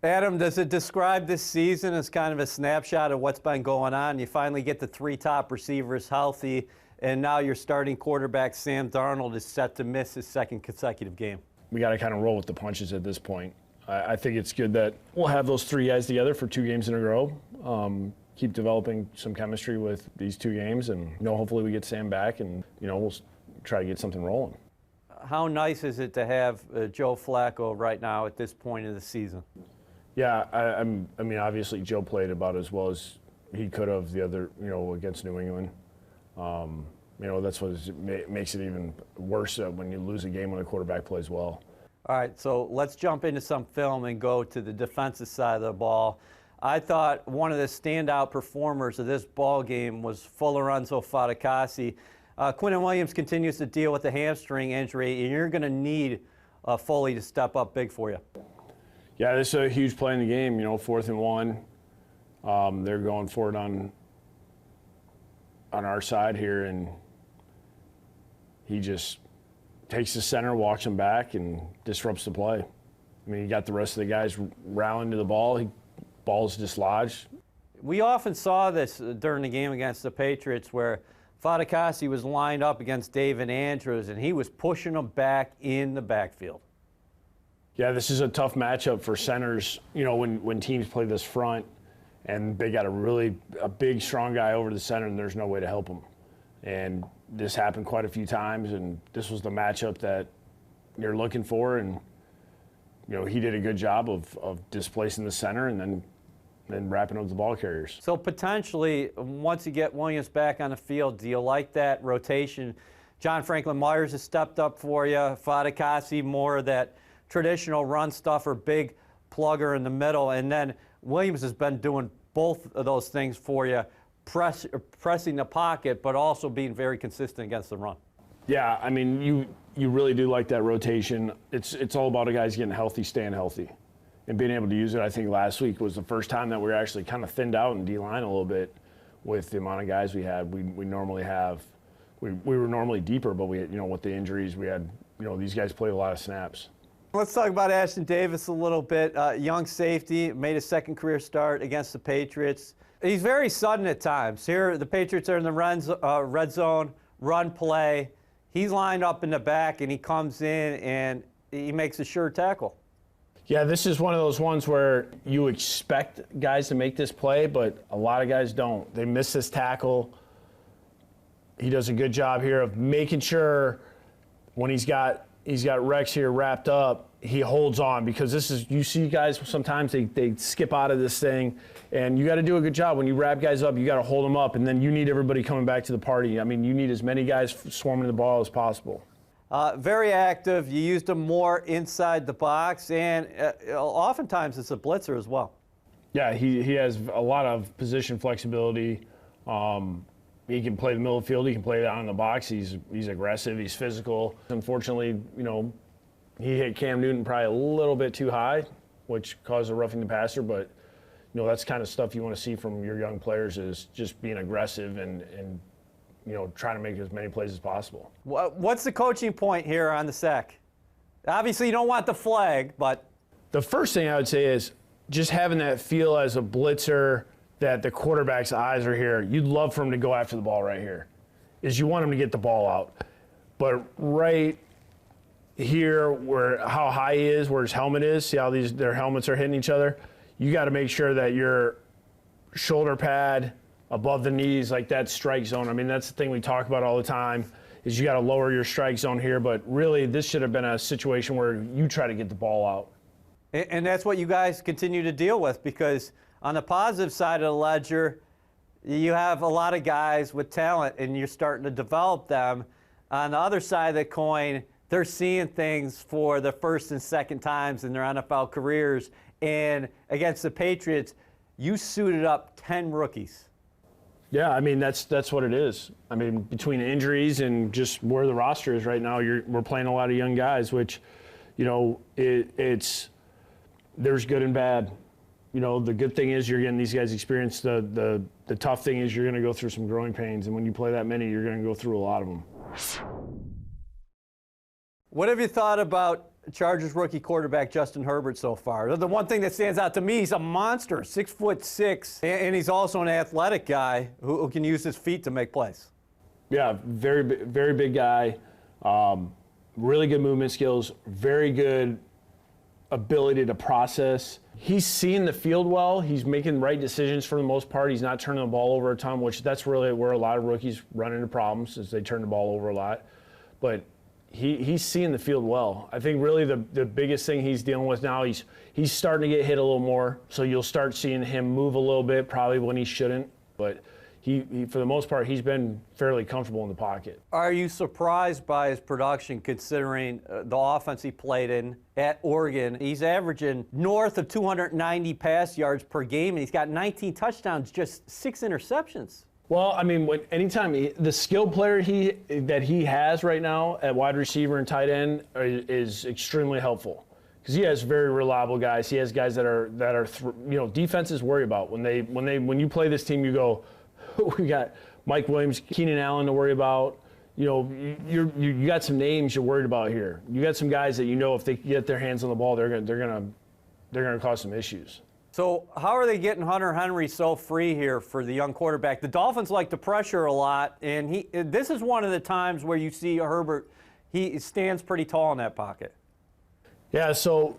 Adam, does it describe this season as kind of a snapshot of what's been going on? You finally get the three top receivers healthy, and now your starting quarterback, Sam Darnold, is set to miss his second consecutive game. We got to kind of roll with the punches at this point. I think it's good that we'll have those three guys together for 2 games in a row. Keep developing some chemistry with these 2 games, and hopefully we get Sam back, and we'll try to get something rolling. How nice is it to have Joe Flacco right now at this point of the season? Yeah, I mean, obviously Joe played about as well as he could have the other, against New England. That's what makes it even worse when you lose a game when a quarterback plays well. All right, so let's jump into some film and go to the defensive side of the ball. I thought one of the standout performers of this ball game was Lorenzo Fatukasi. Quinnen Williams continues to deal with the hamstring injury, and you're going to need Foley to step up big for you. Yeah, this is a huge play in the game. 4th and 1. They're going for it on our side here, and he just takes the center, walks him back, and disrupts the play. I mean, you got the rest of the guys rallying to the ball. Ball's dislodged. We often saw this during the game against the Patriots where Fatukasi was lined up against David Andrews, and he was pushing him back in the backfield. Yeah, this is a tough matchup for centers, when teams play this front and they got a big, strong guy over the center and there's no way to help him. And this happened quite a few times, and this was the matchup that you're looking for, and he did a good job of displacing the center and then wrapping up the ball carriers. So potentially, once you get Williams back on the field, do you like that rotation? John Franklin Myers has stepped up for you. Fatukasi more of that traditional run stuffer, big plugger in the middle, and then Williams has been doing both of those things for you, pressing the pocket, but also being very consistent against the run. Yeah, I mean, you really do like that rotation. It's all about the guys getting healthy, staying healthy, and being able to use it. I think last week was the first time that we were actually kind of thinned out in D-line a little bit with the amount of guys we had. We normally have, we were normally deeper, but we had, with the injuries, we had, these guys played a lot of snaps. Let's talk about Ashton Davis a little bit. Young safety, made a second career start against the Patriots. He's very sudden at times. Here, the Patriots are in the red zone, run play. He's lined up in the back, and he comes in, and he makes a sure tackle. Yeah, this is one of those ones where you expect guys to make this play, but a lot of guys don't. They miss this tackle. He does a good job here of making sure when he's got Rex here wrapped up, he holds on, because this is, you see guys sometimes they skip out of this thing, and you got to do a good job. When you wrap guys up, you got to hold them up, and then you need everybody coming back to the party. I mean, you need as many guys swarming the ball as possible. Very active. You used him more inside the box, and oftentimes it's a blitzer as well. Yeah, he has a lot of position flexibility. He can play the middle of the field. He can play down in the box. He's aggressive. He's physical. Unfortunately, he hit Cam Newton probably a little bit too high, which caused a roughing the passer. But that's kind of stuff you want to see from your young players, is just being aggressive and trying to make as many plays as possible. What's the coaching point here on the sack? Obviously, you don't want the flag, but the first thing I would say is just having that feel as a blitzer that the quarterback's eyes are here. You'd love for him to go after the ball right here, is you want him to get the ball out. But right here, where how high he is, where his helmet is, see how their helmets are hitting each other? You got to make sure that your shoulder pad above the knees, like that strike zone. I mean, that's the thing we talk about all the time, is you got to lower your strike zone here. But really, this should have been a situation where you try to get the ball out. And that's what you guys continue to deal with, because on the positive side of the ledger, you have a lot of guys with talent, and you're starting to develop them. On the other side of the coin, they're seeing things for the first and second times in their NFL careers. And against the Patriots, you suited up 10 rookies. Yeah, I mean, that's what it is. I mean, between injuries and just where the roster is right now, we're playing a lot of young guys, which, there's good and bad. The good thing is you're getting these guys experience. The tough thing is you're going to go through some growing pains, and when you play that many, you're going to go through a lot of them. What have you thought about Chargers rookie quarterback Justin Herbert so far? The one thing that stands out to me, he's a monster, 6'6", and he's also an athletic guy who can use his feet to make plays. Yeah, very big guy. Really good movement skills, very good ability to process. He's seeing the field well. He's making right decisions for the most part. He's not turning the ball over a ton, which that's really where a lot of rookies run into problems, is they turn the ball over a lot. But he's seeing the field well. I think really the biggest thing he's dealing with now, he's starting to get hit a little more, so you'll start seeing him move a little bit, probably when he shouldn't. But he for the most part, he's been fairly comfortable in the pocket. Are you surprised by his production considering the offense he played in at Oregon? He's averaging north of 290 pass yards per game, and he's got 19 touchdowns, just 6 interceptions. Well, I mean, anytime the skill player that he has right now at wide receiver and tight end is extremely helpful, because he has very reliable guys. He has guys that are defenses worry about when you play this team. You go, we got Mike Williams, Keenan Allen to worry about. You got some names you're worried about here. You got some guys that if they get their hands on the ball, they're gonna cause some issues. So how are they getting Hunter Henry so free here for the young quarterback? The Dolphins like to pressure a lot, and this is one of the times where you see Herbert, he stands pretty tall in that pocket. Yeah, so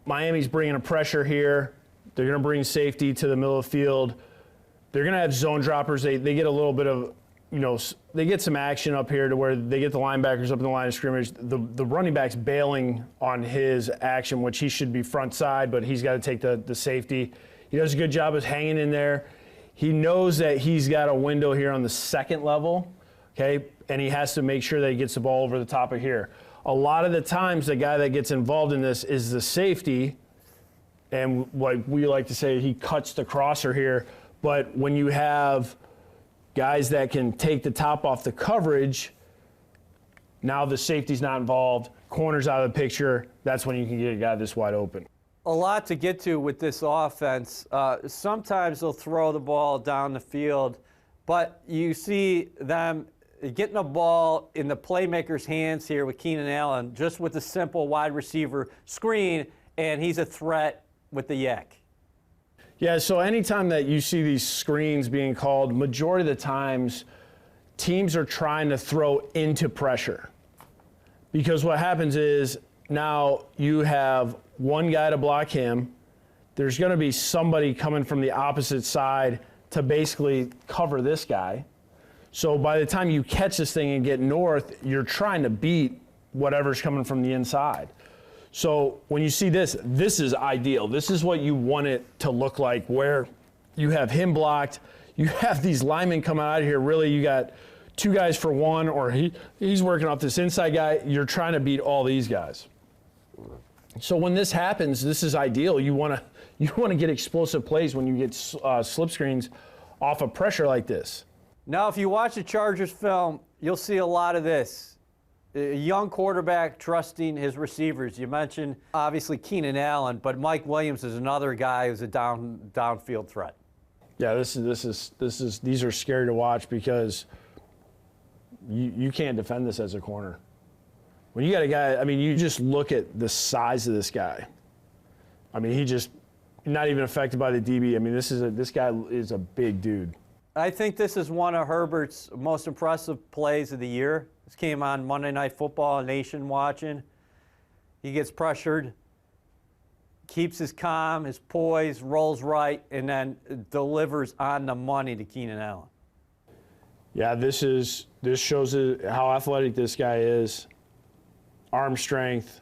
Miami's bringing a pressure here. They're going to bring safety to the middle of the field. They're going to have zone droppers. They get a little bit of, they get some action up here to where they get the linebackers up in the line of scrimmage. The running back's bailing on his action, which he should be front side, but he's got to take the safety. He does a good job of hanging in there. He knows that he's got a window here on the second level, okay, and he has to make sure that he gets the ball over the top of here. A lot of the times, the guy that gets involved in this is the safety, and what we like to say, he cuts the crosser here. But when you have guys that can take the top off the coverage, now the safety's not involved, corner's out of the picture, that's when you can get a guy this wide open. A lot to get to with this offense. Sometimes they'll throw the ball down the field, but you see them getting the ball in the playmaker's hands here with Keenan Allen, just with a simple wide receiver screen, and he's a threat with the yak. Yeah, so anytime that you see these screens being called, majority of the times, teams are trying to throw into pressure. Because what happens is now you have one guy to block him. There's going to be somebody coming from the opposite side to basically cover this guy. So by the time you catch this thing and get north, you're trying to beat whatever's coming from the inside. So when you see this is ideal. This is what you want it to look like, where you have him blocked. You have these linemen coming out of here. Really, you got two guys for one, or he's working off this inside guy. You're trying to beat all these guys. So when this happens, this is ideal. You want to get explosive plays when you get slip screens off of pressure like this. Now, if you watch the Chargers film, you'll see a lot of this. A young quarterback trusting his receivers. You mentioned, obviously, Keenan Allen, but Mike Williams is another guy who's a downfield threat. Yeah, these are scary to watch because you can't defend this as a corner. When you got a guy, I mean, you just look at the size of this guy. I mean, he just not even affected by the DB. I mean, this guy is a big dude. I think this is one of Herbert's most impressive plays of the year. This came on Monday Night Football, Nation watching. He gets pressured, keeps his calm, his poise, rolls right, and then delivers on the money to Keenan Allen. Yeah, this shows how athletic this guy is. Arm strength,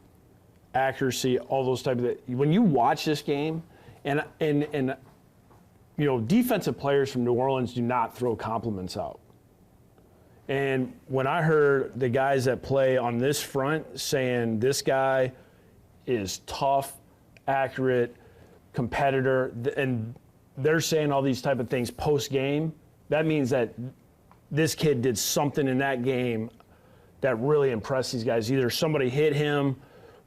accuracy, all those type of things. When you watch this game, and defensive players from New Orleans do not throw compliments out. And when I heard the guys that play on this front saying this guy is tough, accurate, competitor, and they're saying all these type of things post-game, that means that this kid did something in that game that really impressed these guys. Either somebody hit him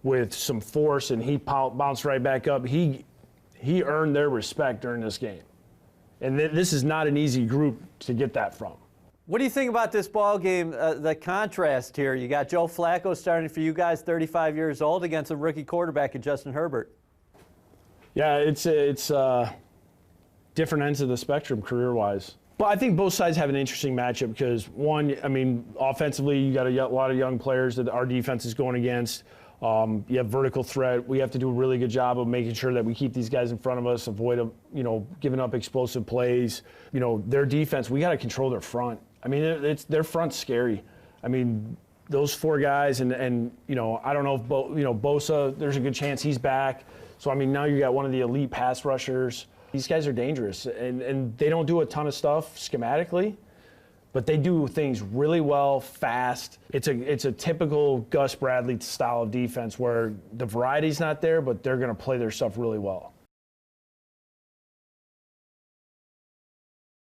with some force and he bounced right back up. He earned their respect during this game. And this is not an easy group to get that from. What do you think about this ball game, the contrast here? You got Joe Flacco starting for you guys, 35 years old, against a rookie quarterback in Justin Herbert. Yeah, it's different ends of the spectrum career-wise. But I think both sides have an interesting matchup because, one, I mean, offensively, you got a lot of young players that our defense is going against. You have vertical threat. We have to do a really good job of making sure that we keep these guys in front of us, avoid, giving up explosive plays. Their defense, we got to control their front. I mean, their front's scary. I mean, those four guys, and I don't know if Bosa, there's a good chance he's back. So, I mean, now you got one of the elite pass rushers. These guys are dangerous, and they don't do a ton of stuff schematically, but they do things really well, fast. It's a typical Gus Bradley style of defense where the variety's not there, but they're going to play their stuff really well.